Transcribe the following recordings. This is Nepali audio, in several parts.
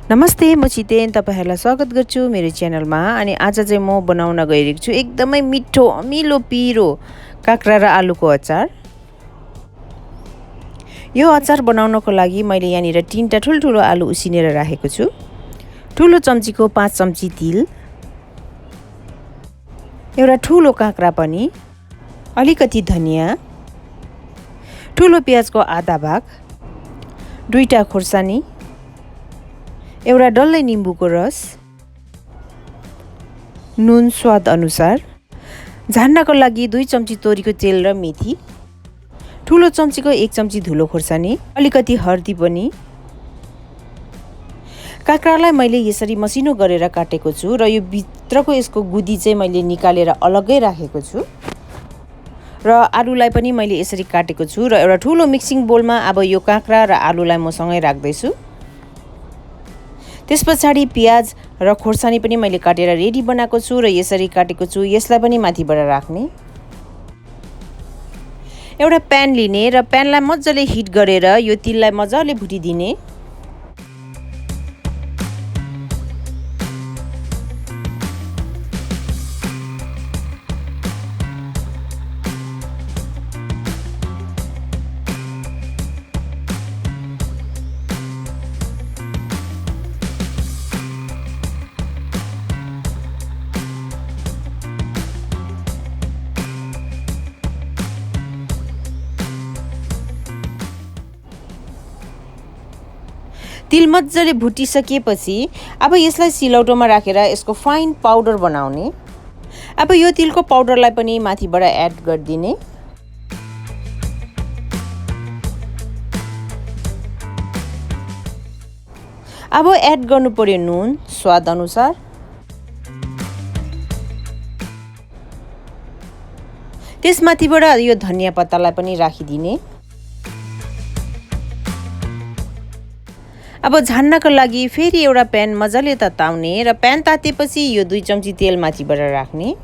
नमस्ते, म छितेन तपाईहरुलाई स्वागत गर्छु मेरो च्यानलमा। अनि आज चाहिँ म बनाउन गइरहेको छु एकदमै मिठो अमिलो पिरो काक्रा र आलुको अचार। यो अचार बनाउनको लागि मैले यहाँनिर 3टा ठुलठुलो आलु उसिनेर राखेको छु। ठुलो चम्चीको 5 चम्ची तिल, एउटा ठुलो काक्रा पनि, अलिकति धनिया, ठुलो प्याजको आधा भाग, 2टा खोर्सानी, एउटा डल्लै निम्बुको रस, नुन स्वाद अनुसार, झान्नको लागि 2 चम्ची तोरीको तेल र मेथी, ठुलो चम्चीको 1 चम्ची धुलो खोर्सानी, अलिकति हर्दी पनि। काक्रालाई मैले यसरी मसिनो गरेर काटेको छु र यो भित्रको यसको गुदी चाहिँ मैले निकालेर अलग्गै राखेको छु। र आलुलाई पनि मैले यसरी काटेको छु र एउटा ठुलो मिक्सिङ बोलमा अब यो काक्रा र आलुलाई म सँगै राख्दै छु। त्यसपछि प्याज र खोर्सानी पनि मैले काटेर रेडी बनाएको छु र यसरी काटेको छु। यसलाई पनि माथिबाट राख्ने। एउटा प्यान लिने र प्यानलाई मज्जाले हिट गरेर यो तिललाई मज्जाले भुटिदिने। तिल मज्जाले भुटिसकेपछि अब यसलाई सिलौटोमा राखेर यसको फाइन पाउडर बनाउने। अब यो तिलको पाउडरलाई पनि माथिबाट एड गरिदिने। अब एड गर्नु पर्यो नुन स्वाद अनुसार, त्यसमाथिबाट यो धनिया पत्तालाई पनि राखिदिने। अब झान्नको लागि फेरि एउटा प्यान मजाले तताउने र प्यान तातेपछि यो 2 चम्ची तेल माथिबाट राख्ने।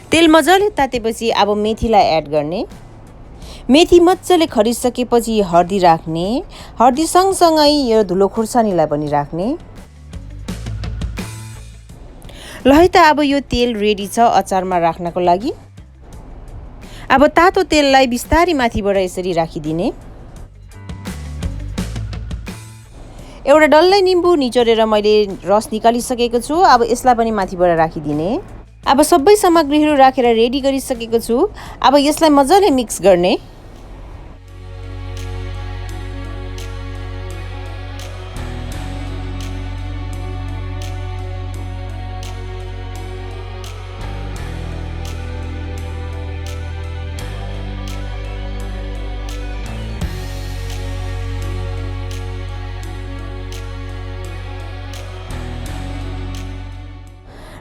तेल मजाले तातेपछि अब मेथीलाई एड गर्ने। मेथी मजाले खरिसकेपछि हर्दी राख्ने। हर्दी सँगसँगै यो धुलो खुर्सानीलाई पनि राख्ने। ल है त अब यो तेल रेडी छ अचारमा राख्नको लागि। अब तातो तेललाई बिस्तारै माथिबाट यसरी राखिदिने। एउटा डल्लै निम्बु निचोरेर मैले रस निकालिसकेको छु। अब यसलाई पनि माथिबाट राखिदिने। अब सबै सामग्रीहरू राखेर रेडी गरिसकेको छु। अब यसलाई मजाले मिक्स गर्ने।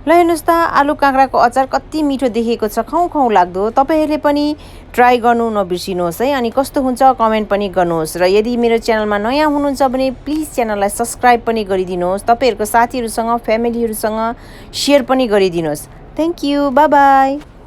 ल हेर्नुस् त आलु काँक्राको अचार कति मिठो देखेको छ, खाउँ खाउँ लाग्दो। तपाईहरुले पनि ट्राई गर्नु नबिर्सिनुहोस् है। अनि कस्तो हुन्छ कमेन्ट पनि गर्नुहोस् र यदि मेरो च्यानलमा नयाँ हुनुहुन्छ भने प्लिज च्यानललाई सब्स्क्राइब पनि गरिदिनुहोस्। तपाईहरुको साथीहरुसँग फ्यामिलीहरुसँग शेयर पनि गरिदिनुहोस्। Thank you, bye bye.